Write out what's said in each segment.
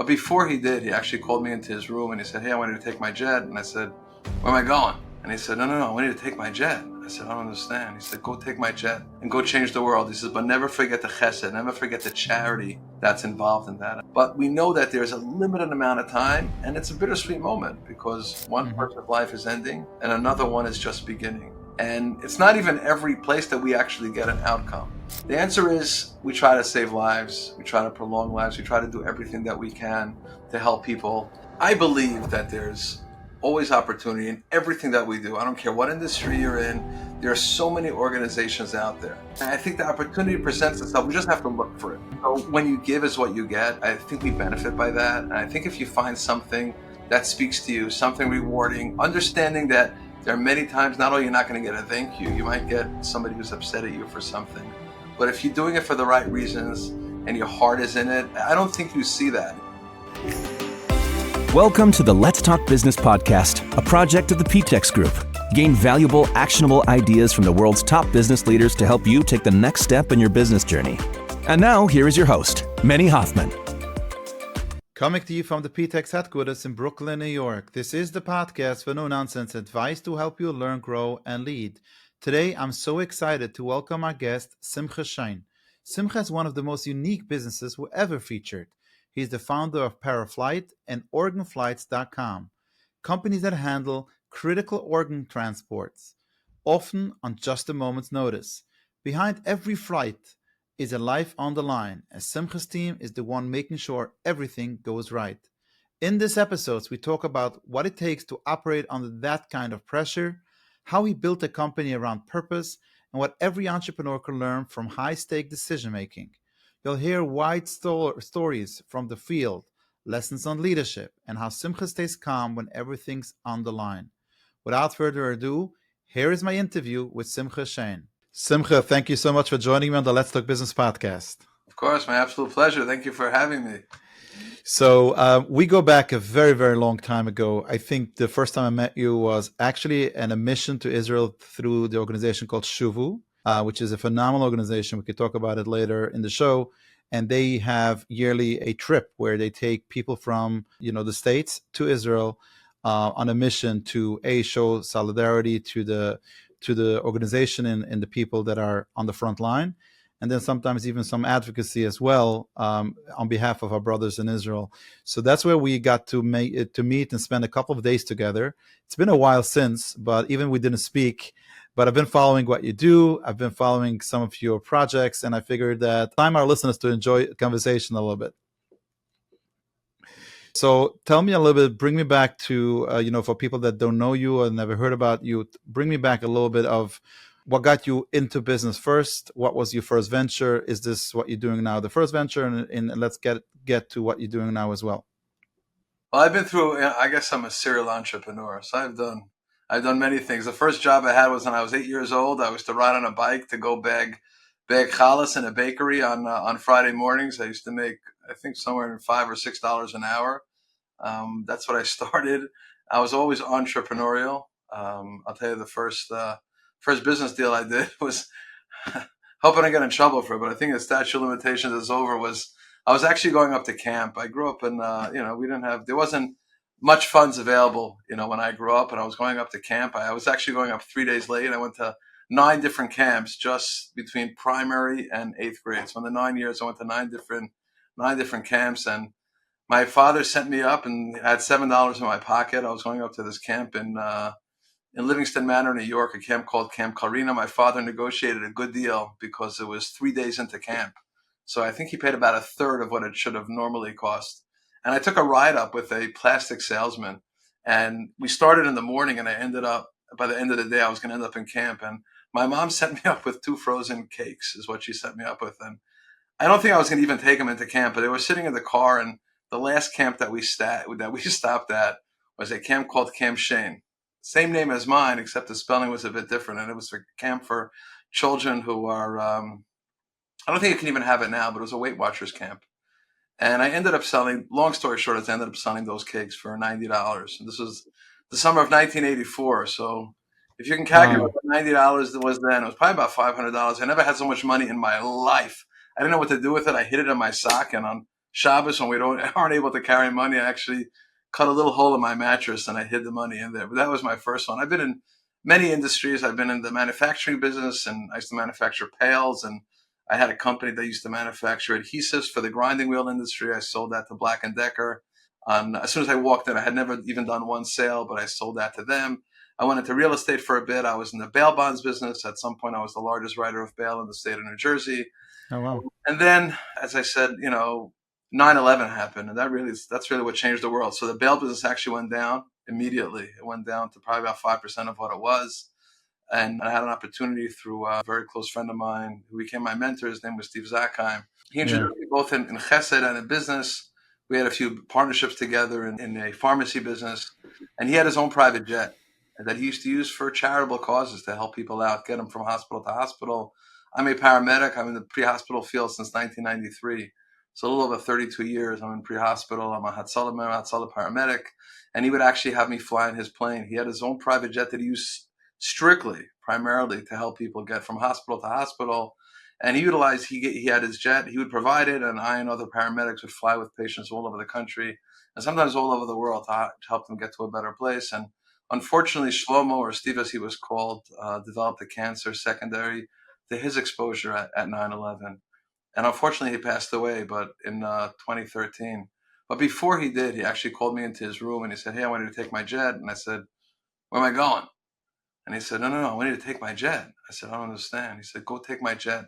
But before he did, he actually called me into his room and he said, "Hey, I want you to take my jet." And I said, "Where am I going?" And he said, No, I want you to take my jet." I said, "I don't understand." He said, "Go take my jet and go change the world." He says, "But never forget the chesed, never forget the charity that's involved in that." But we know that there's a limited amount of time, and it's a bittersweet moment because one person's life is ending and another one is just beginning. And it's not even every place that we actually get an outcome. The answer is we try to save lives, we try to prolong lives, we try to do everything that we can to help people. I believe that there's always opportunity in everything that we do. I don't care what industry you're in. There are so many organizations out there. And I think the opportunity presents itself. We just have to look for it. So when you give is what you get. I think we benefit by that. And I think if you find something that speaks to you, something rewarding, understanding that there are many times not only you're not going to get a thank you, you might get somebody who's upset at you for something. But if you're doing it for the right reasons and your heart is in it, I don't think you see that. Welcome to the Let's Talk Business podcast, a project of the PTEX Group. Gain valuable, actionable ideas from the world's top business leaders to help you take the next step in your business journey. And now, here is your host, Meny Hoffman. Coming to you from the PTEX headquarters in Brooklyn, New York. This is the podcast for no-nonsense advice to help you learn, grow, and lead. Today, I'm so excited to welcome our guest, Simcha Shain. Simcha is one of the most unique businesses we ever featured. He's the founder of ParaFlight and OrganFlights.com, companies that handle critical organ transports, often on just a moment's notice. Behind every flight is a life on the line, as Simcha's team is the one making sure everything goes right. In this episode, we talk about what it takes to operate under that kind of pressure, how he built a company around purpose, and what every entrepreneur can learn from high-stake decision-making. You'll hear wide stories from the field, lessons on leadership, and how Simcha stays calm when everything's on the line. Without further ado, here is my interview with Simcha Shain. Simcha, thank you so much for joining me on the Let's Talk Business podcast. Of course, my absolute pleasure. Thank you for having me. So we go back a very, very long time ago. I think the first time I met you was actually an mission to Israel through the organization called Shuvu, which is a phenomenal organization. We could talk about it later in the show. And they have yearly a trip where they take people from, the States to Israel on a mission to show solidarity to the organization and the people that are on the front line. And then sometimes even some advocacy as well on behalf of our brothers in Israel. So that's where we got to meet and spend a couple of days together. It's been a while since, but even we didn't speak. But I've been following what you do. I've been following some of your projects, and I figured that time our listeners to enjoy the conversation a little bit. So tell me a little bit, bring me back to, for people that don't know you or never heard about you, bring me back a little bit of what got you into business first. What was your first venture? Is this what you're doing now, the first venture? And let's get to what you're doing now as well. Well, I've been through, I guess I'm a serial entrepreneur. So I've done many things. The first job I had was when I was 8 years old. I was to ride on a bike to go bag challah in a bakery on Friday mornings. I used to make, I think, somewhere in $5 or $6 an hour. That's what I started. I was always entrepreneurial. I'll tell you, the first business deal I did was, hoping I get in trouble for it, but I think the statute of limitations is over, I was actually going up to camp. I grew up in, there wasn't much funds available, when I grew up, and I was going up to camp. I was actually going up 3 days late. I went to 9 different camps just between primary and 8th grade. So in the 9 years, I went to nine different camps, and my father sent me up and had $7 in my pocket. I was going up to this camp in Livingston Manor, New York, a camp called Camp Carina. My father negotiated a good deal because it was 3 days into camp. So I think he paid about a third of what it should have normally cost. And I took a ride up with a plastic salesman. And we started in the morning, and I ended up, by the end of the day, I was going to end up in camp. And my mom sent me up with 2 frozen cakes is what she set me up with. And I don't think I was going to even take them into camp, but they were sitting in the car. And the last camp that we stopped at was a camp called Camp Shain. Same name as mine, except the spelling was a bit different. And it was a camp for children who are, I don't think you can even have it now, but it was a Weight Watchers camp. And I ended up selling, long story short, I ended up selling those cakes for $90. And this was the summer of 1984. So if you can calculate what $90 was then, it was probably about $500. I never had so much money in my life. I didn't know what to do with it. I hid it in my sock. And on Shabbos, when we aren't able to carry money, I actually cut a little hole in my mattress and I hid the money in there. But that was my first one. I've been in many industries. I've been in the manufacturing business, and I used to manufacture pails, and I had a company that used to manufacture adhesives for the grinding wheel industry. I sold that to Black and Decker. As soon as I walked in, I had never even done one sale, but I sold that to them. I went into real estate for a bit. I was in the bail bonds business. At some point, I was the largest writer of bail in the state of New Jersey. Oh, wow. And then, as I said, 9/11 happened, and that's really what changed the world. So the bail business actually went down immediately. It went down to probably about 5% of what it was. And I had an opportunity through a very close friend of mine who became my mentor. His name was Steve Zakheim. He Yeah. introduced me both in chesed and in business. We had a few partnerships together in a pharmacy business. And he had his own private jet that he used to use for charitable causes to help people out, get them from hospital to hospital. I'm a paramedic. I'm in the pre-hospital field since 1993. So a little over 32 years. I'm in pre-hospital. I'm a Hatzalah paramedic. And he would actually have me fly in his plane. He had his own private jet that he used primarily to help people get from hospital to hospital. And he had his jet, he would provide it, and I and other paramedics would fly with patients all over the country and sometimes all over the world to help them get to a better place. And unfortunately, Shlomo, or Steve as he was called, developed a cancer secondary to his exposure at 9/11. And unfortunately, he passed away, but in 2013. But before he did, he actually called me into his room and he said, "Hey, I want you to take my jet." And I said, "Where am I going?" And he said, no, I want you to take my jet. I said, "I don't understand." He said, "Go take my jet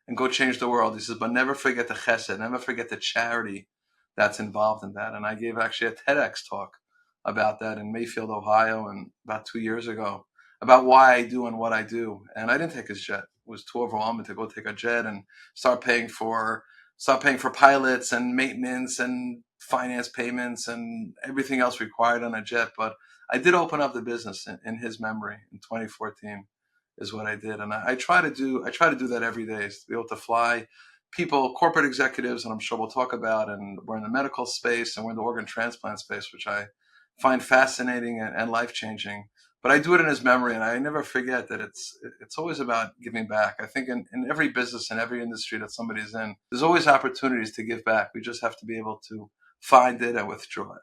and go change the world." He says, "But never forget the chesed, never forget the charity that's involved in that." And I gave actually a TEDx talk about that in Mayfield, Ohio, and about 2 years ago, about why I do and what I do. And I didn't take his jet. It was too overwhelming to go take a jet and start paying for pilots and maintenance and finance payments and everything else required on a jet. But I did open up the business in his memory in 2014 is what I did. And I try to do that every day, is to be able to fly people, corporate executives, and I'm sure we'll talk about, and we're in the medical space and we're in the organ transplant space, which I find fascinating and life-changing. But I do it in his memory, and I never forget that it's always about giving back. I think in every business, in every industry that somebody's in, there's always opportunities to give back. We just have to be able to find it and withdraw it.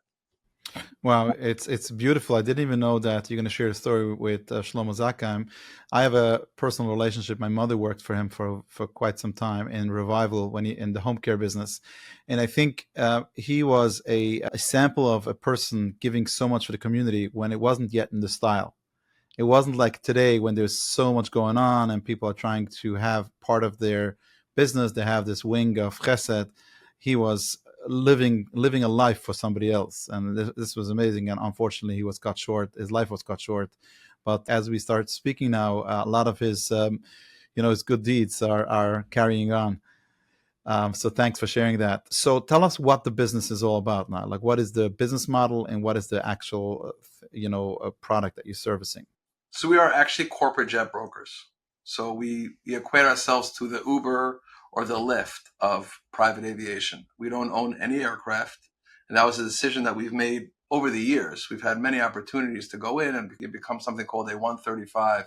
Wow, it's beautiful. I didn't even know that you're going to share a story with Shlomo Zakheim. I have a personal relationship. My mother worked for him for quite some time in Revival when he in the home care business, and I think he was a sample of a person giving so much for the community when it wasn't yet in the style. It wasn't like today when there's so much going on and people are trying to have part of their business. They have this wing of chesed. He was living a life for somebody else, and this was amazing. And unfortunately, he was cut short. His life was cut short. But as we start speaking now, a lot of his his good deeds are carrying on. So thanks for sharing that. So tell us what the business is all about now. Like, what is the business model and what is the actual product that you're servicing? So we are actually corporate jet brokers. So we equate ourselves to the Uber or the Lyft of private aviation. We don't own any aircraft. And that was a decision that we've made over the years. We've had many opportunities to go in and become something called a 135,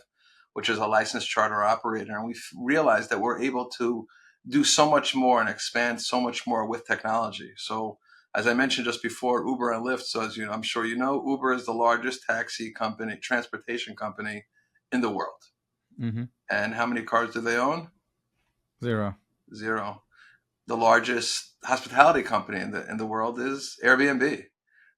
which is a licensed charter operator. And we've realized that we're able to do so much more and expand so much more with technology. So as I mentioned just before, Uber and Lyft. So as I'm sure you know, Uber is the largest transportation company in the world. Mm-hmm. And how many cars do they own? Zero. Zero. The largest hospitality company in the world is Airbnb.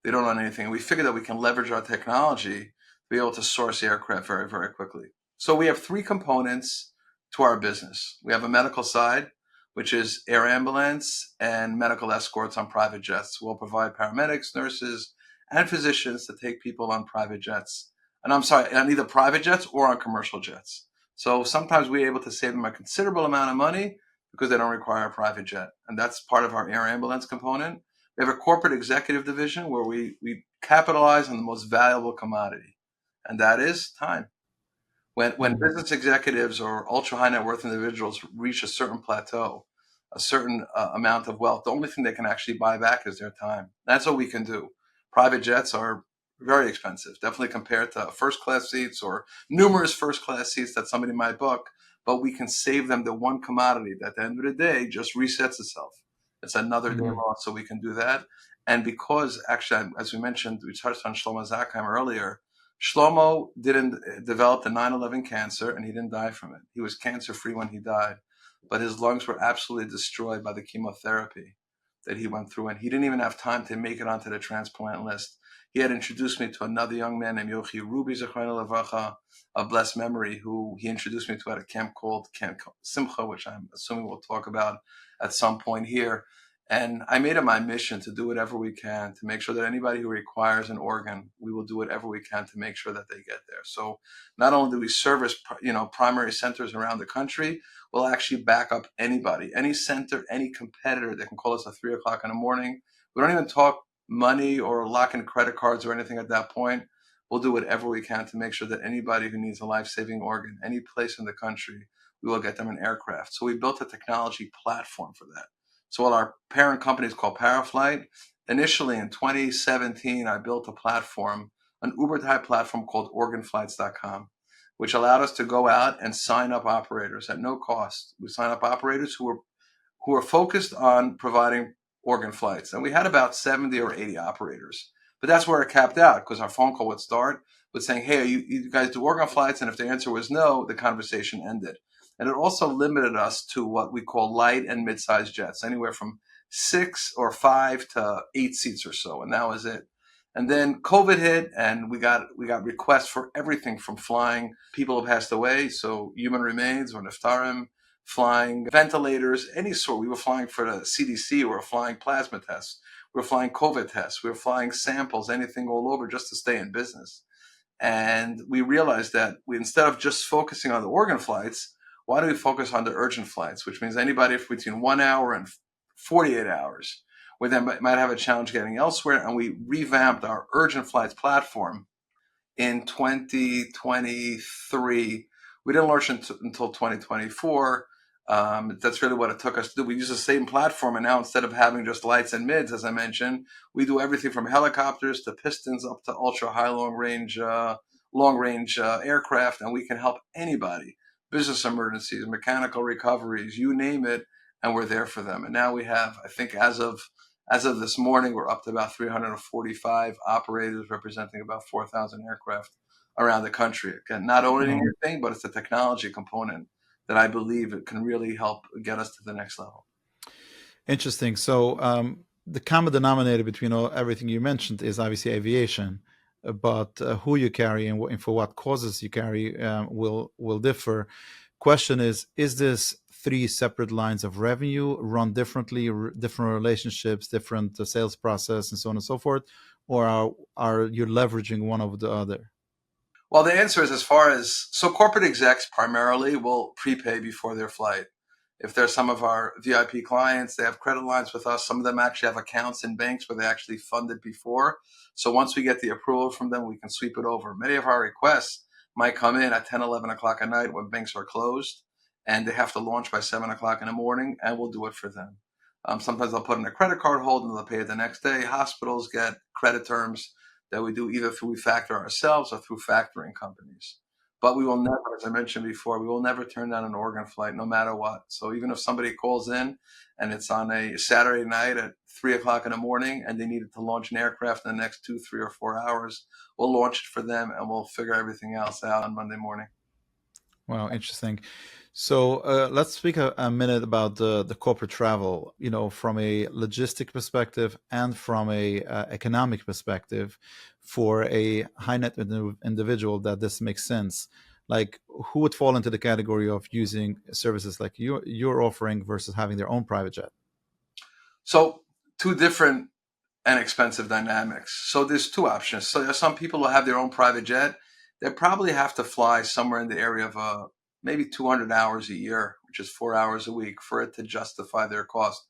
They don't own anything. We figured that we can leverage our technology to be able to source aircraft very, very quickly. So we have three components to our business. We have a medical side, which is air ambulance and medical escorts on private jets. We'll provide paramedics, nurses, and physicians to take people on private jets. And I'm sorry, on either private jets or on commercial jets. So sometimes we're able to save them a considerable amount of money because they don't require a private jet. And that's part of our air ambulance component. We have a corporate executive division where we capitalize on the most valuable commodity, and that is time. When business executives or ultra high net worth individuals reach a certain plateau, a certain amount of wealth, the only thing they can actually buy back is their time. That's what we can do. Private jets are very expensive, definitely compared to first class seats or numerous first class seats that somebody might book, but we can save them the one commodity that at the end of the day just resets itself, It's another day lost, so we can do that. And because actually, as we mentioned, we touched on Shlomo Zakheim earlier. Shlomo didn't develop the 9/11 cancer, and he didn't die from it. He was cancer-free when he died, but his lungs were absolutely destroyed by the chemotherapy that he went through, and he didn't even have time to make it onto the transplant list. He had introduced me to another young man named Yochi Ruby Zechron Levracha of blessed memory, who he introduced me to at a camp called Camp Simcha, which I'm assuming we'll talk about at some point here. And I made it my mission to do whatever we can to make sure that anybody who requires an organ, we will do whatever we can to make sure that they get there. So not only do we service, primary centers around the country, we'll actually back up anybody, any center, any competitor that can call us at 3:00 in the morning. We don't even talk money or lock in credit cards or anything at that point. We'll do whatever we can to make sure that anybody who needs a life-saving organ, any place in the country, we will get them an aircraft. So we built a technology platform for that. So while our parent company is called ParaFlight, initially in 2017, I built a platform, an Uber-type platform called OrganFlights.com, which allowed us to go out and sign up operators at no cost. We sign up operators who are focused on providing organ flights. And we had about 70 or 80 operators. But that's where it capped out, because our phone call would start with saying, hey, you guys do organ flights? And if the answer was no, the conversation ended. And it also limited us to what we call light and mid-sized jets, anywhere from 6 or 5 to 8 seats or so. And that was it. And then COVID hit, and we got requests for everything from flying people who passed away, so human remains or niftarim, flying ventilators, any sort. We were flying for the CDC, we were flying plasma tests, we were flying COVID tests, we were flying samples, anything all over just to stay in business. And we realized that instead of just focusing on the organ flights, why do we focus on the urgent flights, which means anybody between 1 hour and 48 hours, where they might have a challenge getting elsewhere. And we revamped our urgent flights platform in 2023. We didn't launch until 2024. That's really what it took us to do. We use the same platform, and now instead of having just lights and mids, as I mentioned, we do everything from helicopters to pistons up to ultra high long range aircraft, and we can help anybody. Business emergencies, mechanical recoveries, you name it, and we're there for them. And now we have, I think, as of this morning, we're up to about 345 operators representing about 4,000 aircraft around the country. Again, not owning anything, but it's a technology component that I believe it can really help get us to the next level. Interesting. So the common denominator between everything you mentioned is obviously aviation, but who you carry and for what causes you carry will differ. Question is this 3 separate lines of revenue run differently, different relationships, different sales process, and so on and so forth, or are you leveraging one over the other? Well, the answer is so corporate execs primarily will prepay before their flight. If they're some of our VIP clients, they have credit lines with us. Some of them actually have accounts in banks where they actually funded before. So once we get the approval from them, we can sweep it over. Many of our requests might come in at 10, 11 o'clock at night when banks are closed, and they have to launch by 7 o'clock in the morning, and we'll do it for them. Sometimes they'll put in a credit card hold and they'll pay it the next day. Hospitals get credit terms that we do either through we factor ourselves or through factoring companies. But we will never, as I mentioned before, we will never turn down an organ flight no matter what. So even if somebody calls in and it's on a Saturday night at 3 o'clock in the morning and they needed to launch an aircraft in the next 2, 3, or 4 hours, we'll launch it for them and we'll figure everything else out on Monday morning. Wow, interesting. So let's speak a minute about the corporate travel, from a logistic perspective and from a economic perspective. For a high net individual, that this makes sense. Like, who would fall into the category of using services like you're offering versus having their own private jet? So 2 different and expensive dynamics. So there's 2 options. So there's some people who have their own private jet. They probably have to fly somewhere in the area of maybe 200 hours a year, which is 4 hours a week, for it to justify their cost.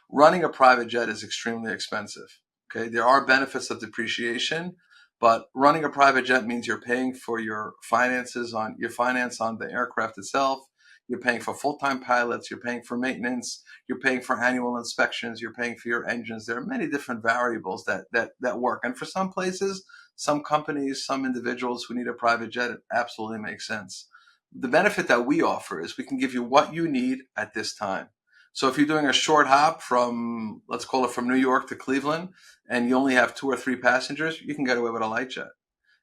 Running a private jet is extremely expensive. Okay, there are benefits of depreciation, but running a private jet means you're paying for your finance on the aircraft itself. You're paying for full-time pilots. You're paying for maintenance. You're paying for annual inspections. You're paying for your engines. There are many different variables that work. And for some places, some companies, some individuals who need a private jet, it absolutely makes sense. The benefit that we offer is we can give you what you need at this time. So if you're doing a short hop from, let's call it from New York to Cleveland, and you only have 2 or 3 passengers, you can get away with a light jet.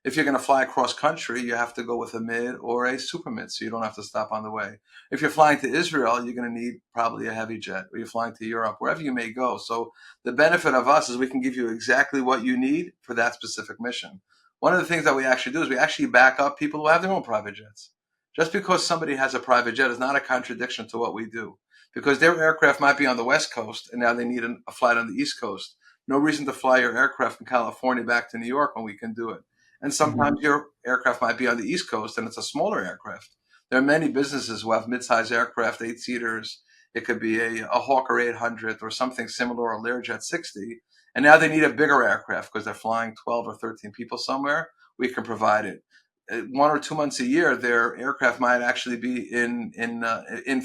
If you're going to fly across country, you have to go with a mid or a super mid, so you don't have to stop on the way. If you're flying to Israel, you're going to need probably a heavy jet, or you're flying to Europe, wherever you may go. So the benefit of us is we can give you exactly what you need for that specific mission. One of the things that we actually do is we actually back up people who have their own private jets. Just because somebody has a private jet is not a contradiction to what we do, because their aircraft might be on the West Coast and now they need a flight on the East Coast. No reason to fly your aircraft from California back to New York when we can do it. And sometimes your aircraft might be on the East Coast and it's a smaller aircraft. There are many businesses who have mid-size aircraft, 8-seaters. It could be a Hawker 800 or something similar, or a Learjet 60. And now they need a bigger aircraft because they're flying 12 or 13 people somewhere. We can provide it. 1 or 2 months a year, their aircraft might actually be in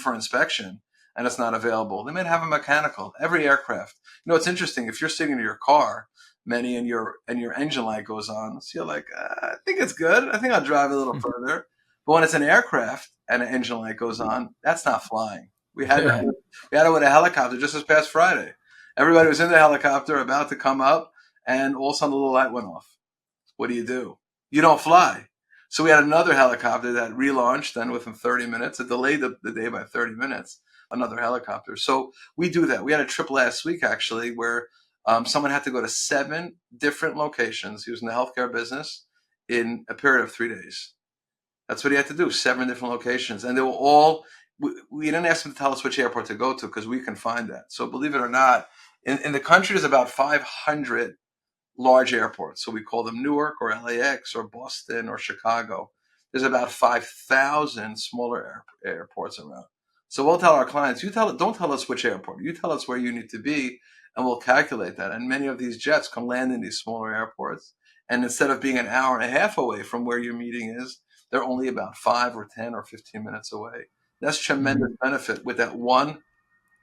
for inspection, and it's not available. They might have a mechanical. Every aircraft. It's interesting. If you're sitting in your car, Meny, and your engine light goes on, so you're like, I think it's good. I think I'll drive a little further. But when it's an aircraft and an engine light goes on, that's not flying. We had it with a helicopter just this past Friday. Everybody was in the helicopter about to come up, and all of a sudden the little light went off. What do? You don't fly. So we had another helicopter that relaunched, and within 30 minutes, it delayed the day by 30 minutes, another helicopter. So we do that. We had a trip last week, actually, where someone had to go to 7 different locations. He was in the healthcare business in a period of 3 days. That's what he had to do, 7 different locations. And they were all, we didn't ask him to tell us which airport to go to because we can find that. So believe it or not, in the country, there's about 500 large airports. So we call them Newark or LAX or Boston or Chicago. There's about 5,000 smaller airports around. So we'll tell our clients, don't tell us which airport. You tell us where you need to be, and we'll calculate that. And many of these jets can land in these smaller airports. And instead of being an hour and a half away from where your meeting is, they're only about 5 or 10 or 15 minutes away. That's tremendous benefit with that one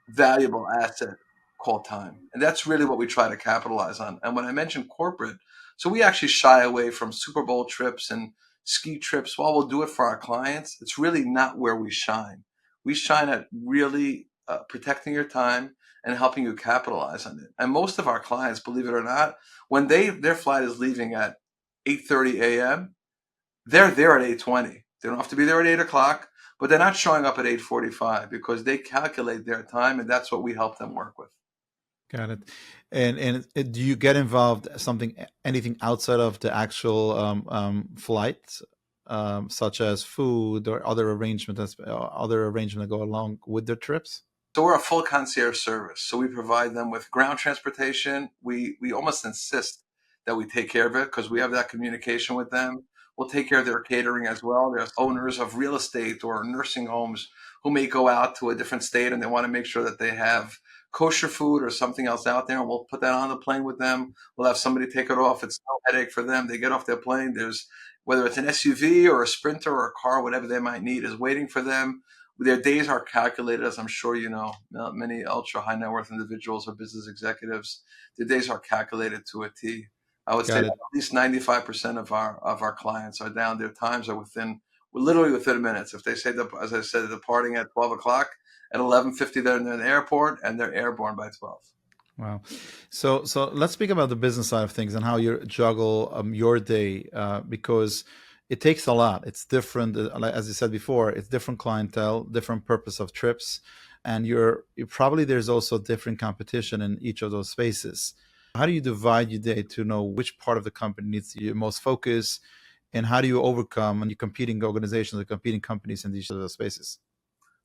valuable asset called time. And that's really what we try to capitalize on. And when I mentioned corporate, so we actually shy away from Super Bowl trips and ski trips. While we'll do it for our clients, it's really not where we shine. We shine at really protecting your time and helping you capitalize on it. And most of our clients, believe it or not, when their flight is leaving at 8:30 a.m., they're there at 8:20. They don't have to be there at 8 o'clock, but they're not showing up at 8:45 because they calculate their time, and that's what we help them work with. Got it. And do you get involved anything outside of the actual flight, such as food or other arrangements that go along with the trips? So we're a full concierge service. So we provide them with ground transportation. We almost insist that we take care of it because we have that communication with them. We'll take care of their catering as well. There's owners of real estate or nursing homes who may go out to a different state and they want to make sure that they have kosher food or something else out there. And we'll put that on the plane with them. We'll have somebody take it off. It's no headache for them. They get off their plane. Whether it's an SUV or a Sprinter or a car, whatever they might need is waiting for them. Their days are calculated, as I'm sure you know. Many ultra high net worth individuals or business executives, their days are calculated to a T. I would say that at least 95% of our clients are down. Their times are literally within minutes. If they say, as I said, departing at 12 o'clock, at 11:50 they're in the airport and they're airborne by 12. Wow. So let's speak about the business side of things and how you juggle your day, because it takes a lot. It's different, as you said before, it's different clientele, different purpose of trips, and there's also different competition in each of those spaces. How do you divide your day to know which part of the company needs your most focus, and how do you overcome and you competing organizations or competing companies in each of those spaces?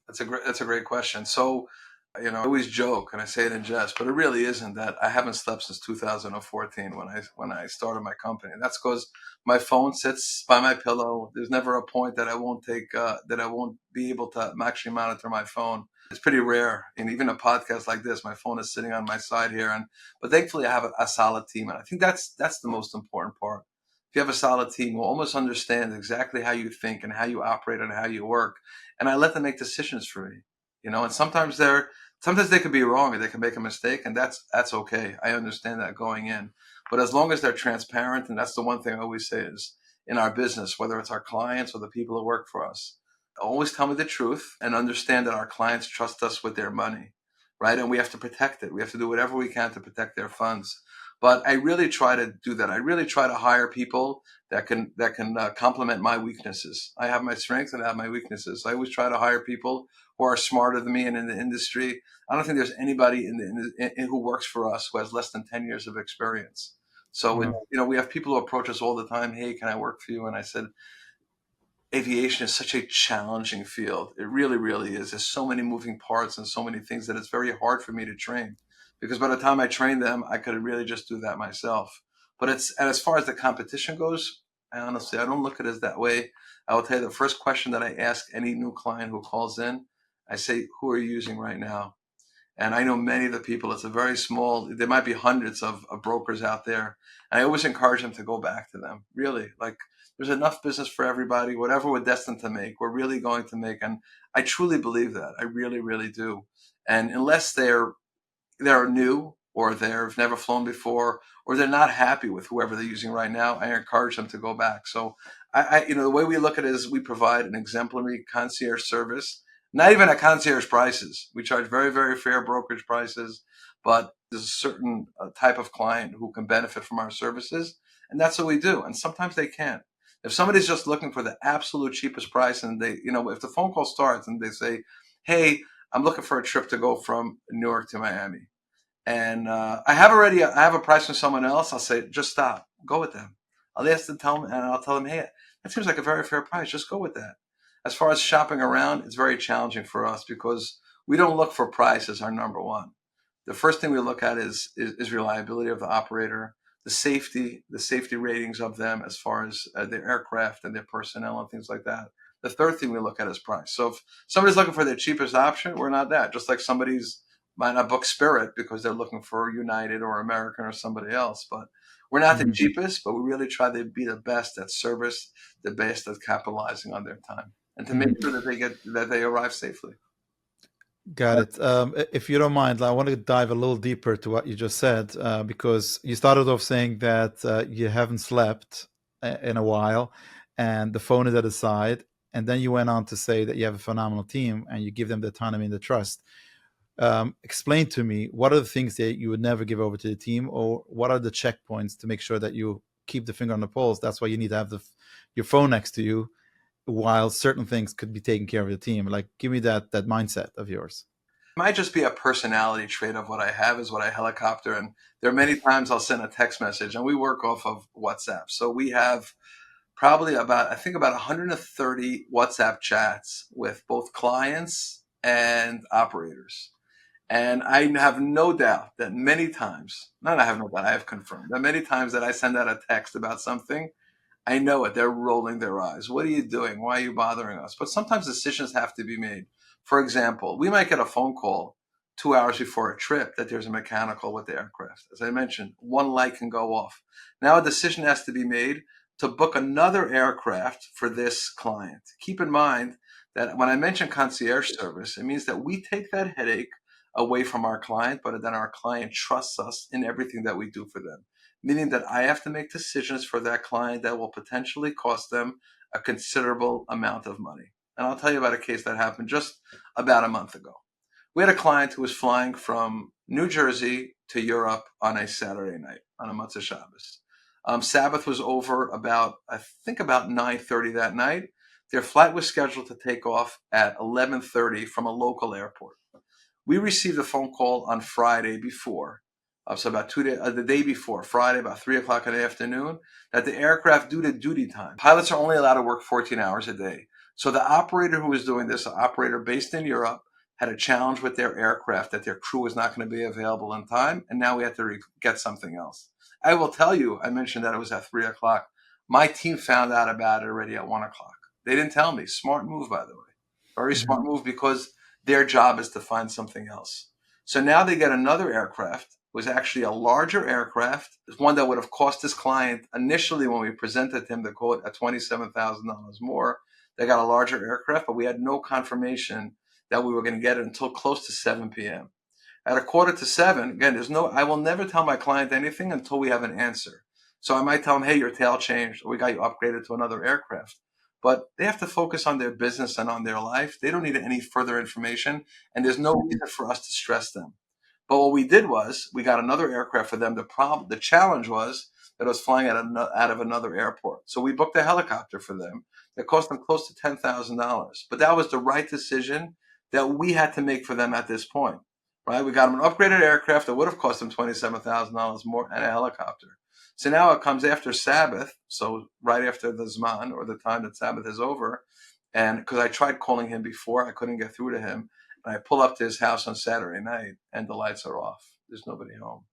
That's a great question. So, I always joke and I say it in jest, but it really isn't that I haven't slept since 2014 when I started my company. That's because my phone sits by my pillow. There's never a point that I won't be able to actually monitor my phone. It's pretty rare. And even a podcast like this, my phone is sitting on my side here. But thankfully I have a solid team. And I think that's the most important part. If you have a solid team who almost understands exactly how you think and how you operate and how you work, and I let them make decisions for me, and sometimes they could be wrong and they can make a mistake, and that's okay. I understand that going in. But as long as they're transparent, and that's the one thing I always say is in our business, whether it's our clients or the people who work for us, always tell me the truth and understand that our clients trust us with their money. right? And we have to protect it. We have to do whatever we can to protect their funds. But I really try to do that. I really try to hire people that can complement my weaknesses. I have my strengths and I have my weaknesses. I always try to hire people who are smarter than me and in the industry. I don't think there's anybody who works for us who has less than 10 years of experience. So, Wow. we have people who approach us all the time. Hey, can I work for you? And I said, aviation is such a challenging field. It really, really is. There's so many moving parts and so many things that it's very hard for me to train, because by the time I train them, I could really just do that myself. And as far as the competition goes, I don't look at it as that way. I will tell you the first question that I ask any new client who calls in, I say, who are you using right now? And I know many of the people, it's a very small, there might be hundreds of brokers out there. And I always encourage them to go back to them. Really, like, there's enough business for everybody. Whatever we're destined to make, we're really going to make. And I truly believe that. I really, really do. And unless they're new, or they've never flown before, or they're not happy with whoever they're using right now, I encourage them to go back. So the way we look at it is we provide an exemplary concierge service, not even at concierge prices. We charge very, very fair brokerage prices, but there's a certain type of client who can benefit from our services. And that's what we do. And sometimes they can't. If somebody's just looking for the absolute cheapest price, and if the phone call starts and they say, hey, I'm looking for a trip to go from New York to Miami, and I have a price from someone else, I'll say, just stop, go with them. I'll tell them, hey, that seems like a very fair price. Just go with that. As far as shopping around, it's very challenging for us because we don't look for price as our number one. The first thing we look at is reliability of the operator, the safety ratings of them as far as their aircraft and their personnel and things like that. The third thing we look at is price. So if somebody's looking for the cheapest option, we're not that. Just like somebody's might not book Spirit because they're looking for United or American or somebody else. But we're not the cheapest, but we really try to be the best at service, the best at capitalizing on their time, and to make sure that they arrive safely. Got it. If you don't mind, I want to dive a little deeper to what you just said, because you started off saying that you haven't slept in a while and the phone is at the side. And then you went on to say that you have a phenomenal team and you give them the autonomy and the trust. Explain to me, what are the things that you would never give over to the team, or what are the checkpoints to make sure that you keep the finger on the pulse? That's why you need to have your phone next to you, while certain things could be taken care of the team. Like, give me that mindset of yours. It might just be a personality trait of what I have is what I helicopter. And there are many times I'll send a text message, and we work off of WhatsApp. So we have probably about 130 WhatsApp chats with both clients and operators. And I have no doubt that many times, not I have no doubt, I have confirmed that many times that I send out a text about something, I know it. They're rolling their eyes. What are you doing? Why are you bothering us? But sometimes decisions have to be made. For example, we might get a phone call 2 hours before a trip that there's a mechanical with the aircraft. As I mentioned, one light can go off. Now a decision has to be made to book another aircraft for this client. Keep in mind that when I mention concierge service, it means that we take that headache away from our client, but then our client trusts us in everything that we do for them. Meaning that I have to make decisions for that client that will potentially cost them a considerable amount of money. And I'll tell you about a case that happened just about a month ago. We had a client who was flying from New Jersey to Europe on a Saturday night, on a Motzei Shabbos. Sabbath was over about 9:30 that night. Their flight was scheduled to take off at 11:30 from a local airport. We received a phone call on Friday before, so about the day before, Friday, about 3 o'clock in the afternoon, that the aircraft, due to duty time, pilots are only allowed to work 14 hours a day. So the operator who was doing this, an operator based in Europe, had a challenge with their aircraft that their crew was not going to be available in time, and now we had to get something else. I will tell you, I mentioned that it was at 3 o'clock. My team found out about it already at 1 o'clock. They didn't tell me. Smart move, by the way. Very smart move, because their job is to find something else. So now they get another aircraft. It was actually a larger aircraft, one that would have cost this client initially, when we presented him the quote, at $27,000 more. They got a larger aircraft, but we had no confirmation that we were going to get it until close to 7 p.m. At 6:45, again, I will never tell my client anything until we have an answer. So I might tell him, hey, your tail changed, or we got you upgraded to another aircraft. but they have to focus on their business and on their life. They don't need any further information, and there's no reason for us to stress them. But what we did was we got another aircraft for them. The challenge was that it was flying out of another airport. So we booked a helicopter for them that cost them close to $10,000. But that was the right decision that we had to make for them at this point, right? We got them an upgraded aircraft that would have cost them $27,000 more and a helicopter. So now it comes after Sabbath, so right after the Zman, or the time that Sabbath is over. And because I tried calling him before, I couldn't get through to him. And I pull up to his house on Saturday night, and the lights are off. There's nobody home.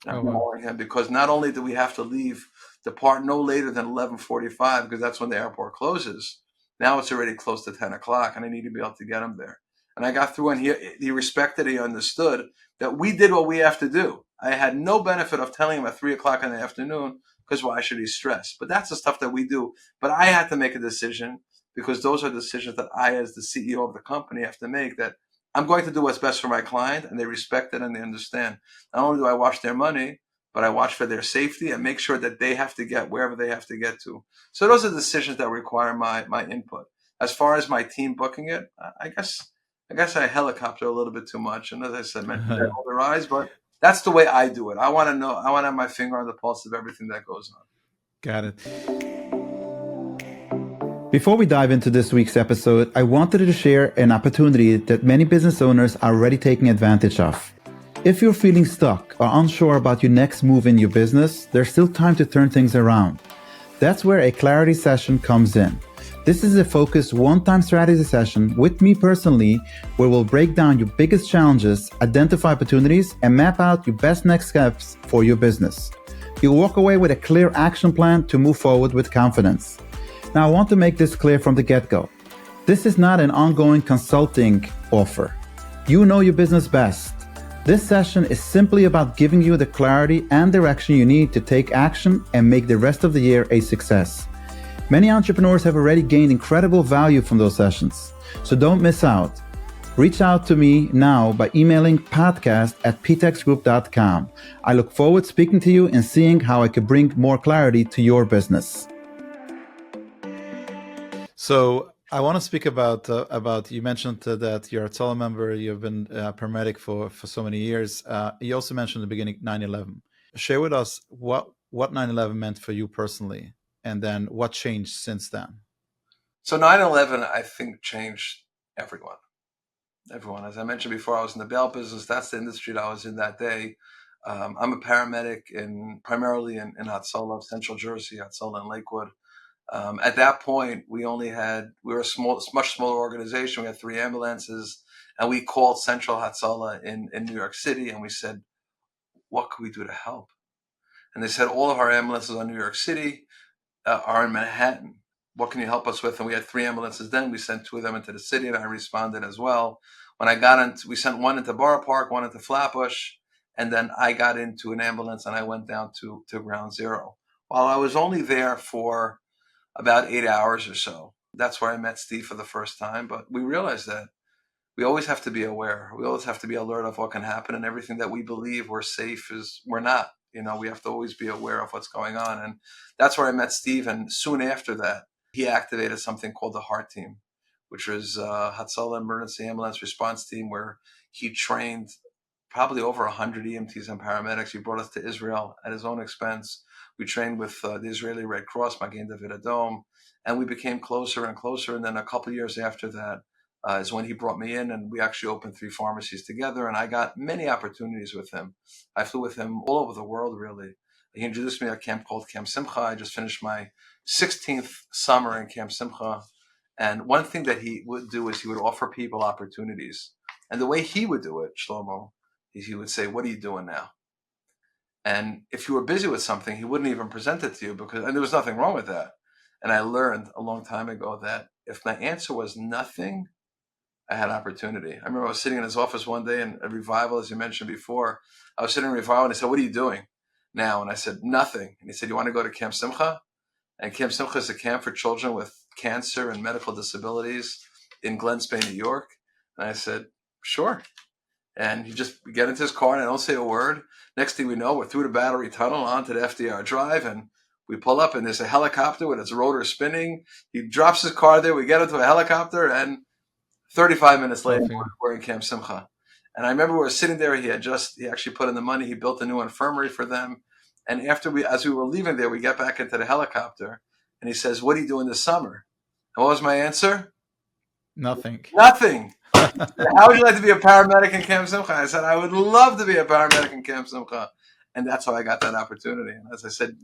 And I'm calling him because not only do we have to depart no later than 11:45, because that's when the airport closes. Now it's already close to 10 o'clock, and I need to be able to get him there. And I got through, and he respected, he understood that we did what we have to do. I had no benefit of telling him at 3 o'clock in the afternoon, because why should he stress? But that's the stuff that we do. But I had to make a decision, because those are decisions that I, as the CEO of the company, have to make, that I'm going to do what's best for my client, and they respect it and they understand. Not only do I watch their money, but I watch for their safety and make sure that they have to get wherever they have to get to. So those are decisions that require my input. As far as my team booking it, I guess I helicopter a little bit too much. And as I said, mentioned that all their eyes, but that's the way I do it. I want to have my finger on the pulse of everything that goes on. Got it. Before we dive into this week's episode, I wanted to share an opportunity that many business owners are already taking advantage of. If you're feeling stuck or unsure about your next move in your business, there's still time to turn things around. That's where a clarity session comes in. This is a focused one-time strategy session with me personally, where we'll break down your biggest challenges, identify opportunities, and map out your best next steps for your business. You'll walk away with a clear action plan to move forward with confidence. Now, I want to make this clear from the get-go. This is not an ongoing consulting offer. You know your business best. This session is simply about giving you the clarity and direction you need to take action and make the rest of the year a success. Many entrepreneurs have already gained incredible value from those sessions, so don't miss out. Reach out to me now by emailing podcast@ptexgroup.com. I look forward to speaking to you and seeing how I could bring more clarity to your business. So I want to speak about you mentioned that you're a Hatzalah member, you've been a paramedic for so many years. You also mentioned in the beginning 9/11. Share with us what 9/11 meant for you personally, and then what changed since then. So 9/11, I think, changed everyone. Everyone. As I mentioned before, I was in the bail business. That's the industry that I was in that day. I'm a paramedic primarily in Hatzalah of Central Jersey, Hatzalah in Lakewood. At that point, we were a much smaller organization. We had 3 ambulances, and we called Central Hatzalah in New York City, and we said, what can we do to help? And they said, all of our ambulances in New York City are in Manhattan. What can you help us with? And we had 3 ambulances then. We sent 2 of them into the city, and I responded as well. When we sent 1 into Borough Park, 1 into Flatbush, and then I got into an ambulance, and I went down to Ground Zero. While I was only there for about 8 hours or so. That's where I met Steve for the first time. But we realized that we always have to be aware. We always have to be alert of what can happen, and everything that we believe we're safe we're not. We have to always be aware of what's going on. And that's where I met Steve. And soon after that, he activated something called the HEART team, which was Hatzalah Emergency Ambulance Response Team, where he trained probably over 100 EMTs and paramedics. He brought us to Israel at his own expense. We trained with the Israeli Red Cross, Magen David Adom, and we became closer and closer. And then a couple of years after that is when he brought me in, and we actually opened 3 pharmacies together. And I got many opportunities with him. I flew with him all over the world, really. He introduced me to a camp called Camp Simcha. I just finished my 16th summer in Camp Simcha. And one thing that he would do is he would offer people opportunities. And the way he would do it, Shlomo, is he would say, what are you doing now? And if you were busy with something, he wouldn't even present it to you, and there was nothing wrong with that. And I learned a long time ago that if my answer was nothing, I had opportunity. I remember I was sitting in his office one day in a revival, as you mentioned before. I was sitting in a revival, and he said, what are you doing now? And I said, nothing. And he said, you want to go to Camp Simcha? And Camp Simcha is a camp for children with cancer and medical disabilities in Glen Spey, New York. And I said, sure. And he just get into his car, and I don't say a word. Next thing we know, we're through the Battery Tunnel onto the FDR Drive, and We pull up and there's a helicopter with its rotor spinning. He drops his car there. We get into a helicopter, and 35 minutes later, we're in Camp Simcha. And I remember we were sitting there. He actually put in the money. He built a new infirmary for them. And as we were leaving there, we get back into the helicopter, and he says, "What are you doing this summer?" And what was my answer? Nothing. Nothing. How would you like to be a paramedic in Camp Simcha? I said, I would love to be a paramedic in Camp Simcha. And that's how I got that opportunity. And as I said,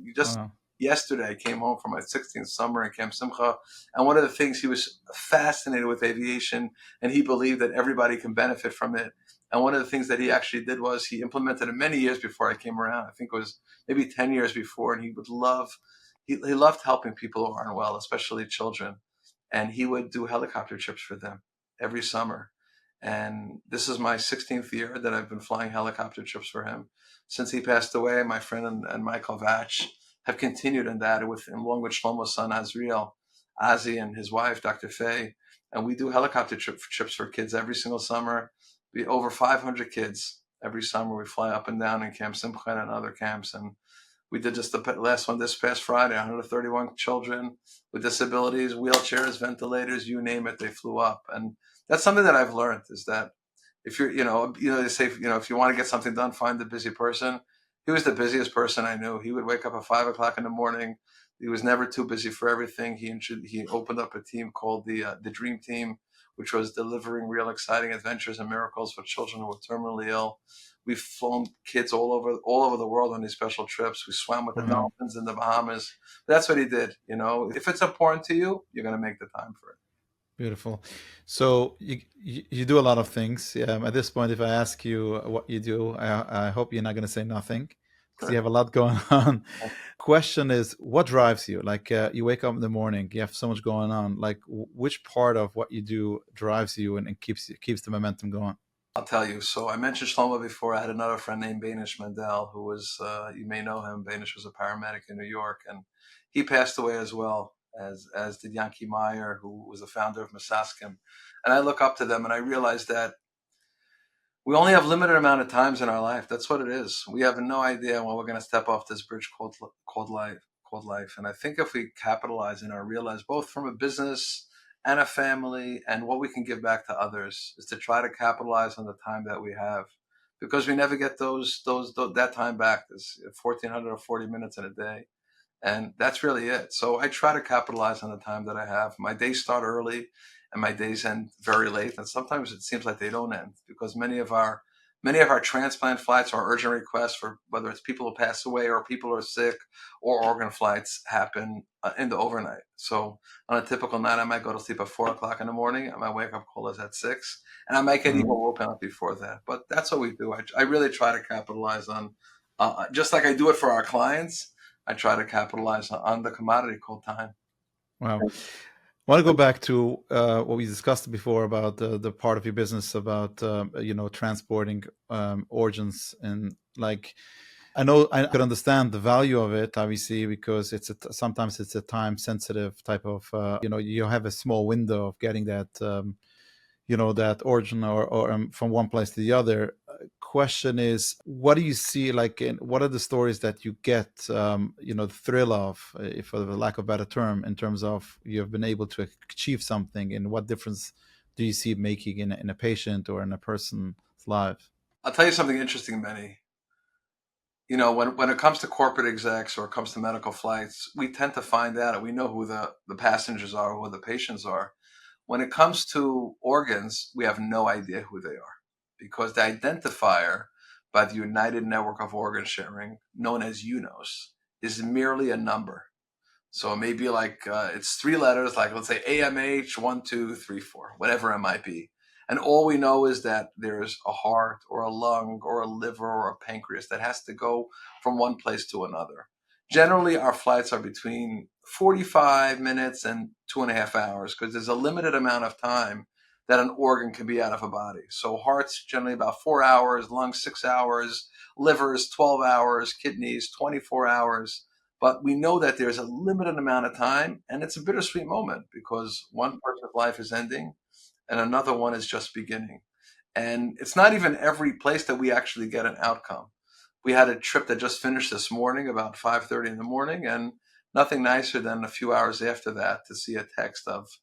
yesterday I came home from my 16th summer in Camp Simcha. And one of the things, he was fascinated with aviation, and he believed that everybody can benefit from it. And one of the things that he actually did was he implemented it many years before I came around. I think it was maybe 10 years before. And he loved helping people who aren't well, especially children. And he would do helicopter trips for them every summer. And this is my 16th year that I've been flying helicopter trips for him. Since he passed away, my friend and Michael Vach have continued in that, along with Shlomo's son, Azriel, Azi, and his wife, Dr. Faye. And we do helicopter trips for kids every single summer. Over 500 kids every summer. We fly up and down in Camp Simcha and other camps. And we did just the last one this past Friday, 131 children with disabilities, wheelchairs, ventilators, you name it, they flew up. And that's something that I've learned, is that if you're, they say, if you want to get something done, find the busy person. He was the busiest person I knew. He would wake up at 5 o'clock in the morning. He was never too busy for everything. He opened up a team called the Dream Team, which was delivering real exciting adventures and miracles for children who were terminally ill. We've flown kids all over the world on these special trips. We swam with the dolphins in the Bahamas. That's what he did. If it's important to you, you're going to make the time for it. Beautiful. So you do a lot of things. At this point, if I ask you what you do, I hope you're not going to say nothing, because you have a lot going on. Question is, what drives you? Like, you wake up in the morning, you have so much going on. Like, which part of what you do drives you and keeps the momentum going? I'll tell you. So I mentioned Shlomo before. I had another friend named Banish Mendel, who was, you may know him. Banish was a paramedic in New York, and he passed away as well, as did Yankee Meyer, who was the founder of Masaskim. And I look up to them, and I realize that we only have limited amount of times in our life. That's what it is. We have no idea when we're going to step off this bridge called life. And I think if we capitalize and realize, both from a business and a family, and what we can give back to others, is to try to capitalize on the time that we have, because we never get that time back. There's 1,440 minutes in a day, and that's really it. So I try to capitalize on the time that I have. My days start early, and my days end very late, and sometimes it seems like they don't end, because many of our transplant flights or urgent requests, for whether it's people who pass away or people who are sick or organ flights, happen in the overnight. So on a typical night, I might go to sleep at 4 o'clock in the morning, and my wake-up call is at 6, and I might get even woken up before that. But that's what we do. I really try to capitalize on, just like I do it for our clients, I try to capitalize on the commodity called time. Wow. I want to go back to what we discussed before about the part of your business about transporting organs, and like, I know I could understand the value of it, obviously, because sometimes it's a time sensitive type of you have a small window of getting that that origin or from one place to the other. Question is, what do you see, like, what are the stories that you get the thrill of, for the lack of a better term, in terms of you have been able to achieve something, and what difference do you see it making in a patient or in a person's life? I'll tell you something interesting, Meny. When it comes to corporate execs, or it comes to medical flights, we tend to find out, and we know who the passengers are, who the patients are. When it comes to organs, we have no idea who they are, because the identifier by the United Network of Organ Sharing, known as UNOS, is merely a number. So it may be like, it's 3 letters, like let's say AMH 1, 2, 3, 4, whatever it might be. And all we know is that there's a heart or a lung or a liver or a pancreas that has to go from one place to another. Generally, our flights are between 45 minutes and 2.5 hours, because there's a limited amount of time that an organ can be out of a body. So hearts, generally about 4 hours, lungs 6 hours, livers 12 hours, kidneys 24 hours. But we know that there's a limited amount of time, and it's a bittersweet moment, because one person's life is ending and another one is just beginning. And it's not even every place that we actually get an outcome. We had a trip that just finished this morning about 5:30 in the morning, and nothing nicer than a few hours after that to see a text of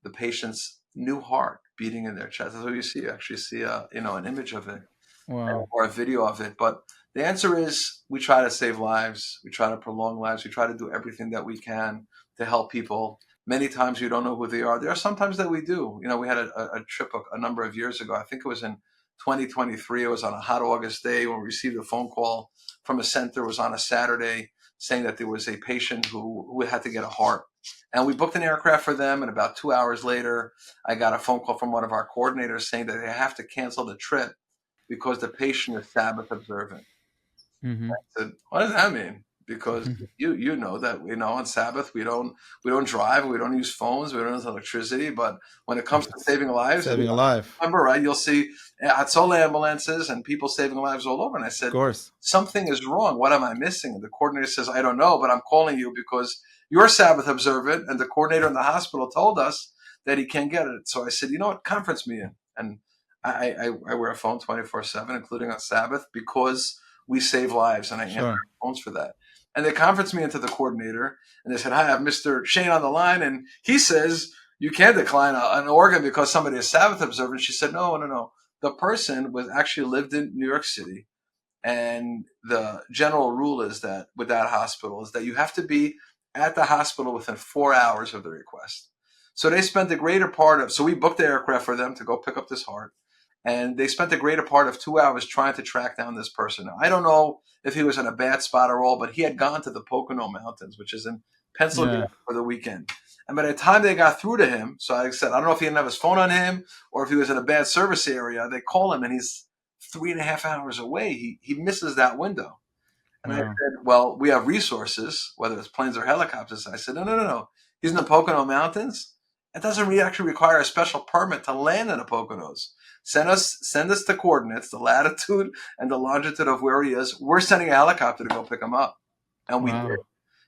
the patient's new heart beating in their chest. That's what you see. You actually see an image of it Wow. or a video of it. But the answer is we try to save lives. We try to prolong lives. We try to do everything that we can to help people. Many times you don't know who they are. There are some times that we do. We had a trip a number of years ago. I think it was in 2023. It was on a hot August day when we received a phone call from a center. It was on a Saturday saying that there was a patient who had to get a heart. And we booked an aircraft for them. And about 2 hours later, I got a phone call from one of our coordinators saying that they have to cancel the trip because the patient is Sabbath observant. Mm-hmm. I said, what does that mean? Because you know that on Sabbath we don't drive, we don't use phones, we don't use electricity. But when it comes to saving lives, Saving a life. remember, right? You'll see Hatzola ambulances and people saving lives all over. And I said, Of course. something is wrong. What am I missing? And the coordinator says, I don't know, but I'm calling you because you're Sabbath observant, and the coordinator in the hospital told us that he can't get it. So I said, you know what? Conference me in. And I wear a phone 24/7, including on Sabbath, because we save lives, and I answer phones for that. And they conferenced me into the coordinator, and they said, hi, I have Mr. Shain on the line, and he says you can't decline an organ because somebody is Sabbath observant. She said, no. The person was actually lived in New York City, and the general rule is that with that hospital is that you have to be at the hospital within 4 hours of the request. So they spent the greater part of, so we booked the aircraft for them to go pick up this heart. And they spent the greater part of 2 hours trying to track down this person. Now, I don't know if he was in a bad spot or all, but he had gone to the Pocono Mountains, which is in Pennsylvania, for the weekend. And by the time they got through to him, so I said, I don't know if he didn't have his phone on him or if he was in a bad service area. They call him and he's 3.5 hours away. He misses that window. And I said, well, we have resources, whether it's planes or helicopters. I said, no. He's in the Pocono Mountains. It doesn't actually require a special permit to land in the Poconos. Send us the coordinates, the latitude and the longitude of where he is. We're sending a helicopter to go pick him up. And we did.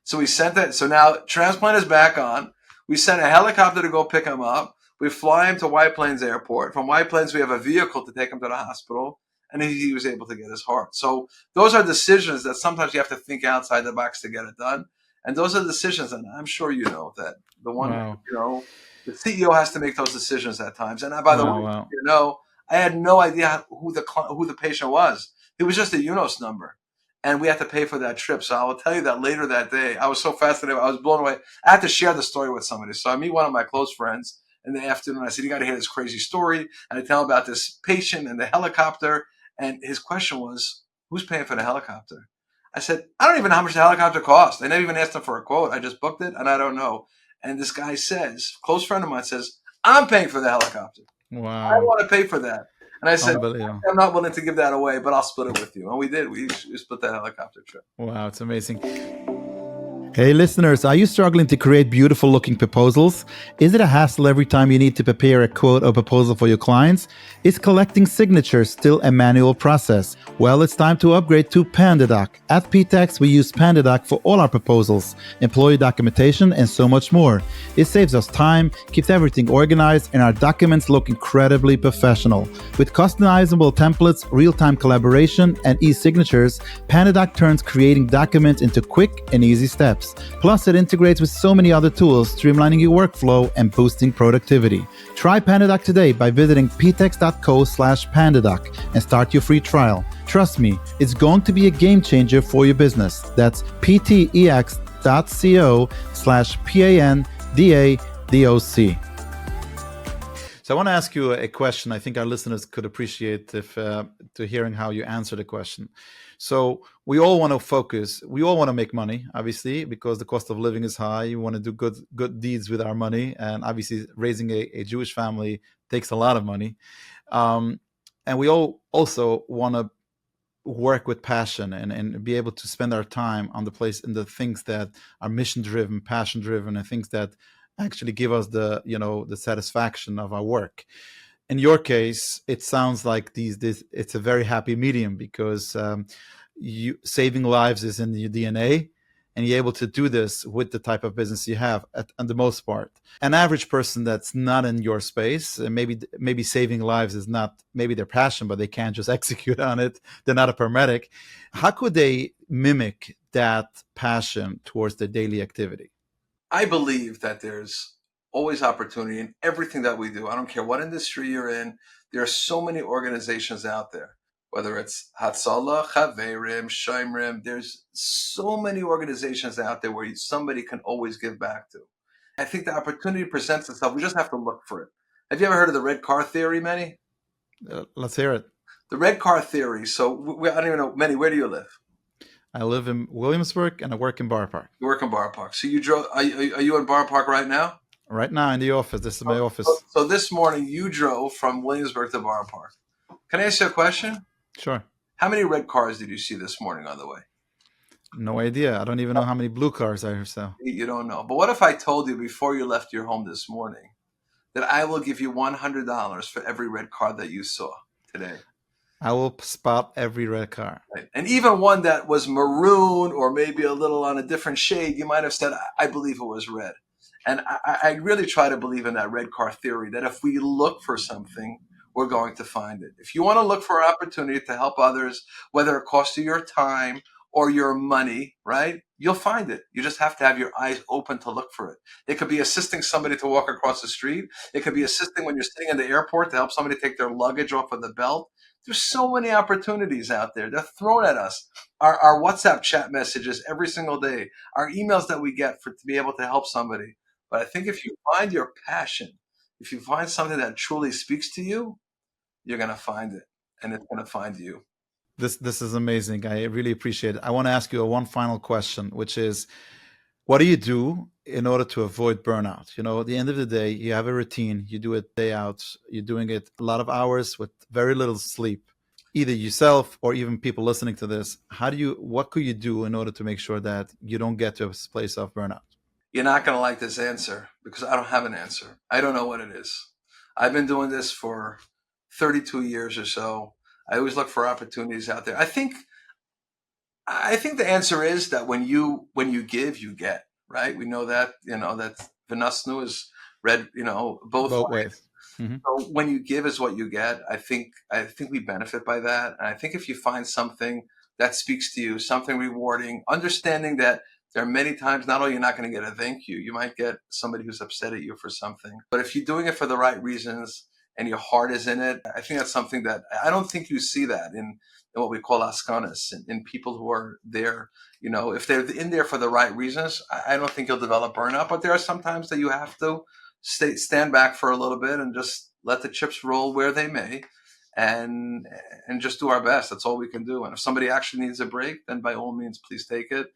So we sent that. So now transplant is back on. We sent a helicopter to go pick him up. We fly him to White Plains Airport. From White Plains, we have a vehicle to take him to the hospital. And he was able to get his heart. So those are decisions that sometimes you have to think outside the box to get it done. And those are decisions, and I'm sure you know that the one, the CEO has to make those decisions at times. And by the way, I had no idea who the patient was. It was just a UNOS number, and we had to pay for that trip. So I will tell you that later that day, I was so fascinated. I was blown away. I had to share the story with somebody. So I meet one of my close friends in the afternoon. I said, you got to hear this crazy story. And I tell him about this patient and the helicopter. And his question was, who's paying for the helicopter? I said, I don't even know how much the helicopter cost. I never even asked him for a quote. I just booked it, and I don't know. And this guy says, close friend of mine says, I'm paying for the helicopter. Wow. I want to pay for that. And I said, I'm not willing to give that away, but I'll split it with you. And we did. We split that helicopter trip. Wow, it's amazing. Hey listeners, are you struggling to create beautiful looking proposals? Is it a hassle every time you need to prepare a quote or proposal for your clients? Is collecting signatures still a manual process? Well, it's time to upgrade to PandaDoc. At PTEX, we use PandaDoc for all our proposals, employee documentation, and so much more. It saves us time, keeps everything organized, and our documents look incredibly professional. With customizable templates, real-time collaboration, and e-signatures, PandaDoc turns creating documents into quick and easy steps. Plus, it integrates with so many other tools, streamlining your workflow and boosting productivity. Try PandaDoc today by visiting ptex.co/PandaDoc and start your free trial. Trust me, it's going to be a game changer for your business. That's ptex.co/PANDADOC. So I want to ask you a question. I think our listeners could appreciate to hearing how you answer the question. So we all want to focus. We all want to make money, obviously, because the cost of living is high. You want to do good deeds with our money, and obviously, raising a Jewish family takes a lot of money. And we all also want to work with passion and be able to spend our time on the things that are mission driven, passion driven, and things that actually give us the satisfaction of our work. In your case, it sounds like it's a very happy medium because you saving lives is in your DNA, and you're able to do this with the type of business you have on the most part. An average person that's not in your space, and maybe saving lives is not maybe their passion, but they can't just execute on it. They're not a paramedic. How could they mimic that passion towards their daily activity? I believe that there's always opportunity in everything that we do. I don't care what industry you're in. There are so many organizations out there, whether it's Hatzalah, Chaverim, Shaimrim. There's so many organizations out there where somebody can always give back to. I think the opportunity presents itself. We just have to look for it. Have you ever heard of the red car theory, Meny? Let's hear it. The red car theory. So I don't even know, Meny, where do you live? I live in Williamsburg and I work in Bar Park. You work in Bar Park. So you drove. Are you in Bar Park right now? Right now in the office. This is my office. So this morning you drove from Williamsburg to Bar Park. Can I ask you a question? Sure. How many red cars did you see this morning on the way? No idea. I don't even know how many blue cars I saw. You don't know. But what if I told you before you left your home this morning that I will give you $100 for every red car that you saw today? I will spot every red car. Right. And even one that was maroon or maybe a little on a different shade, you might have said, I believe it was red. And I really try to believe in that red car theory, that if we look for something, we're going to find it. If you want to look for an opportunity to help others, whether it costs you your time or your money, right? You'll find it. You just have to have your eyes open to look for it. It could be assisting somebody to walk across the street. It could be assisting when you're sitting in the airport to help somebody take their luggage off of the belt. There's so many opportunities out there. They're thrown at us. Our WhatsApp chat messages every single day, our emails that we get to be able to help somebody. But I think if you find your passion, if you find something that truly speaks to you, you're going to find it, and it's going to find you. This is amazing. I really appreciate it. I want to ask you one final question, which is, what do you do in order to avoid burnout? You know, at the end of the day, you have a routine, you do it day out, you're doing it a lot of hours with very little sleep, either yourself or even people listening to this. What could you do in order to make sure that you don't get to a place of burnout? You're not going to like this answer because I don't have an answer. I don't know what it is. I've been doing this for 32 years or so. I always look for opportunities out there. I think the answer is that when you give, you get, right? We know that, that Vinasnu is read, both ways. Mm-hmm. So when you give is what you get. I think we benefit by that. And I think if you find something that speaks to you, something rewarding, understanding that there are many times not only you're not going to get a thank you, you might get somebody who's upset at you for something. But if you're doing it for the right reasons and your heart is in it, I think that's something that I don't think you see that in what we call askanas, in people who are there. If they're in there for the right reasons, I don't think you'll develop burnout. But there are some times that you have to stand back for a little bit and just let the chips roll where they may, and just do our best. That's all we can do. And if somebody actually needs a break, then by all means, please take it.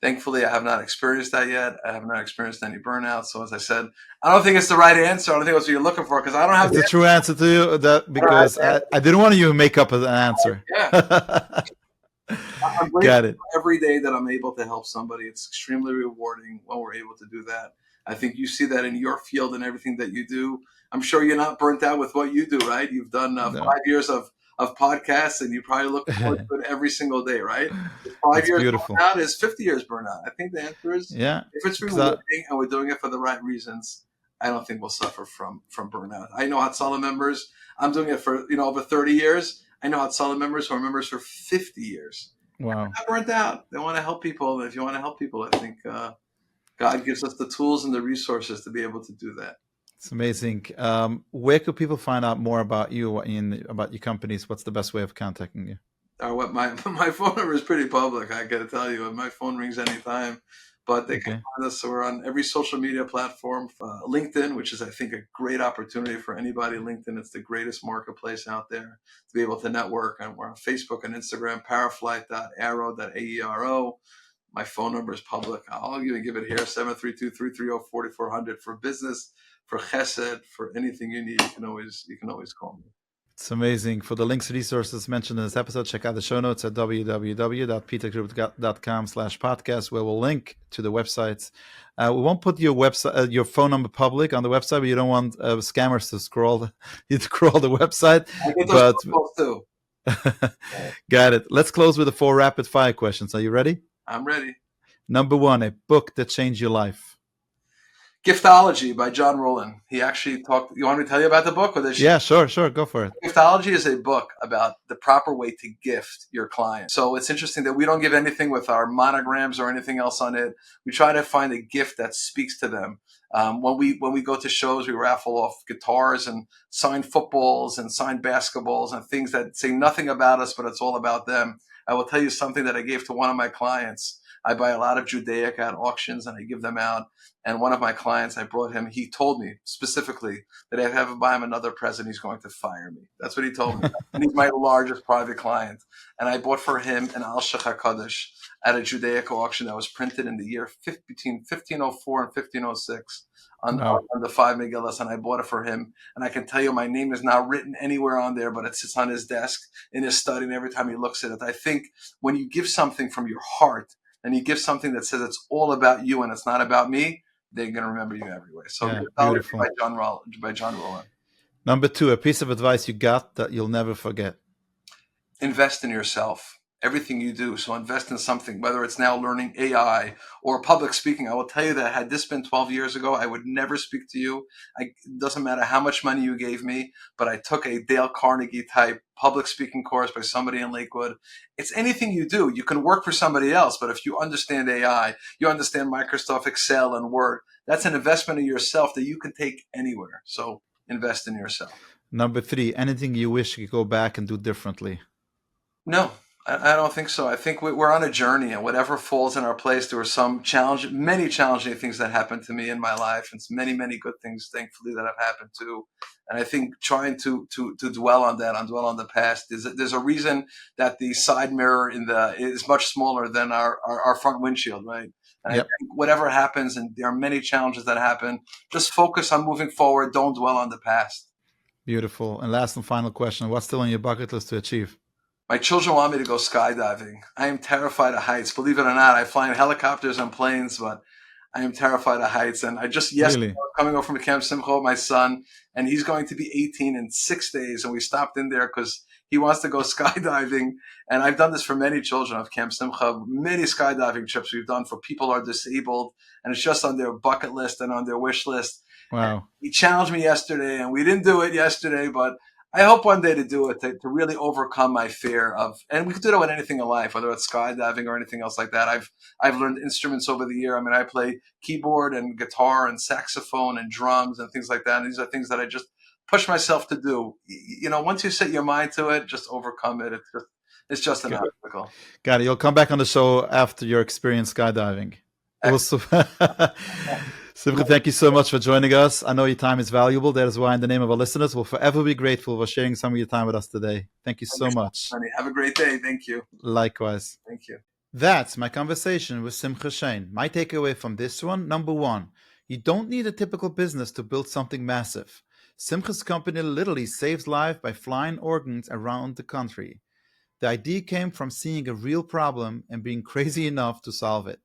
Thankfully, I have not experienced that yet. I have not experienced any burnout. So as I said, I don't think it's the right answer. I don't think it's what you're looking for because I don't have the true answer to you. Because I didn't want you to make up an answer. Yeah. I'm grateful Got it. Every day that I'm able to help somebody. It's extremely rewarding when we're able to do that. I think you see that in your field and everything that you do. I'm sure you're not burnt out with what you do, right? You've done 5 years of podcasts, and you probably look forward to it every single day, right? 5 years burnout is 50 years burnout. I think the answer is, if it's rewarding and we're doing it for the right reasons, I don't think we'll suffer from burnout. I know Hatzalah members. I'm doing it for over 30 years. I know Hatzalah members who are members for 50 years. Wow. They're not burnt out. They want to help people. And if you want to help people, I think God gives us the tools and the resources to be able to do that. It's amazing. Where could people find out more about you about your companies? What's the best way of contacting you? My phone number is pretty public. I got to tell you, my phone rings anytime. But they can find us. So we're on every social media platform. LinkedIn, which is, I think, a great opportunity for anybody. LinkedIn, it's the greatest marketplace out there to be able to network. And we're on Facebook and Instagram, ParaFlight.aero. My phone number is public. I'll even give it here, 732-330-4400 for business, for chesed, for anything you need. You can always call me. It's amazing. For the links to resources mentioned in this episode, check out the show notes at www.ptechgroup.com/podcast, where we'll link to the websites. We won't put your phone number public on the website, but you don't want scammers to scroll the website. I get those calls too. Got it. Let's close with the 4 rapid fire questions. Are you ready? I'm ready. Number 1, a book that changed your life. Giftology by John Rowland. He actually talked. You want me to tell you about the book? Or Yeah, sure. Go for it. Giftology is a book about the proper way to gift your client. So it's interesting that we don't give anything with our monograms or anything else on it. We try to find a gift that speaks to them. When we go to shows, we raffle off guitars and signed footballs and signed basketballs and things that say nothing about us, but it's all about them. I will tell you something that I gave to one of my clients. I buy a lot of Judaic at auctions and I give them out. And one of my clients, I brought him, he told me specifically that if I ever buy him another present, he's going to fire me. That's what he told me. And he's my largest private client. And I bought for him an Al-Shech HaKadosh at a Judaic auction that was printed in the year between 1504 and 1506 on the 5 Megillas. And I bought it for him. And I can tell you my name is not written anywhere on there, but it sits on his desk in his study. And every time he looks at it, I think when you give something from your heart and you give something that says it's all about you and it's not about me, they're going to remember you everywhere. So beautiful. By John Rowland. Number 2, a piece of advice you got that you'll never forget. Invest in yourself. Everything you do. So invest in something, whether it's now learning AI or public speaking. I will tell you that had this been 12 years ago, I would never speak to you. It doesn't matter how much money you gave me, but I took a Dale Carnegie type public speaking course by somebody in Lakewood. It's anything you do. You can work for somebody else, but if you understand AI, you understand Microsoft Excel and Word, that's an investment in yourself that you can take anywhere. So invest in yourself. Number 3, anything you wish you could go back and do differently? No. I don't think so. I think we're on a journey, and whatever falls in our place, there were many challenging things that happened to me in my life, and many, many good things, thankfully, that have happened too. And I think trying to dwell on the past, there's a reason that the side mirror is much smaller than our front windshield, right? And yep. I think whatever happens, and there are many challenges that happen, just focus on moving forward. Don't dwell on the past. Beautiful. And last and final question: what's still on your bucket list to achieve? My children want me to go skydiving. I am terrified of heights. Believe it or not, I fly in helicopters and planes, but I am terrified of heights. And I just yesterday coming over from Camp Simcha with my son, and he's going to be 18 in 6 days. And we stopped in there because he wants to go skydiving. And I've done this for many children of Camp Simcha, many skydiving trips we've done for people who are disabled. And it's just on their bucket list and on their wish list. Wow. And he challenged me yesterday, and we didn't do it yesterday, but I hope one day to do it, to really overcome my fear of, and we could do that with anything in life, whether it's skydiving or anything else like that. I've learned instruments over the year. I mean, I play keyboard and guitar and saxophone and drums and things like that. And these are things that I just push myself to do. You know, once you set your mind to it, just overcome it. It's just an obstacle. Got it. You'll come back on the show after your experience skydiving. Simcha, thank you so much for joining us. I know your time is valuable. That is why, in the name of our listeners, we'll forever be grateful for sharing some of your time with us today. Thank you so much. Have a great day. Thank you. Likewise. Thank you. That's my conversation with Simcha Shain. My takeaway from this one, number 1, you don't need a typical business to build something massive. Simcha's company literally saves lives by flying organs around the country. The idea came from seeing a real problem and being crazy enough to solve it.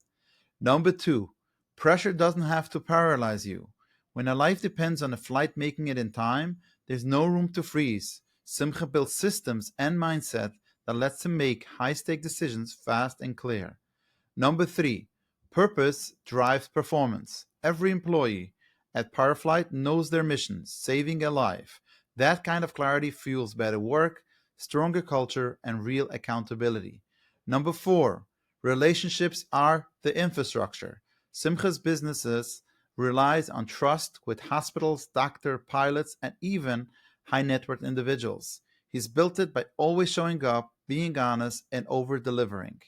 Number 2, pressure doesn't have to paralyze you. When a life depends on a flight making it in time, there's no room to freeze. Simcha builds systems and mindset that lets him make high-stake decisions fast and clear. Number 3, purpose drives performance. Every employee at ParaFlight knows their mission, saving a life. That kind of clarity fuels better work, stronger culture, and real accountability. Number 4, relationships are the infrastructure. Simcha's businesses relies on trust with hospitals, doctors, pilots, and even high net worth individuals. He's built it by always showing up, being honest, and over-delivering.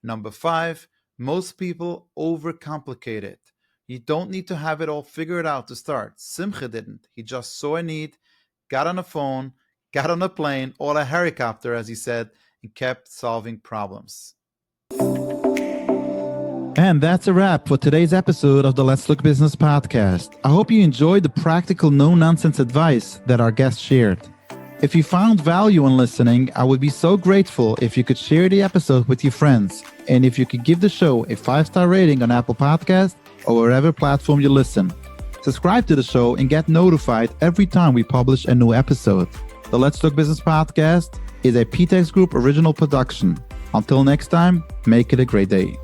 Number 5, most people overcomplicate it. You don't need to have it all figured out to start. Simcha didn't. He just saw a need, got on a phone, got on a plane, or a helicopter, as he said, and kept solving problems. And that's a wrap for today's episode of the Let's Look Business podcast. I hope you enjoyed the practical, no-nonsense advice that our guest shared. If you found value in listening, I would be so grateful if you could share the episode with your friends, and if you could give the show a 5-star rating on Apple Podcasts or wherever platform you listen. Subscribe to the show and get notified every time we publish a new episode. The Let's Look Business podcast is a PTEX Group original production. Until next time, make it a great day.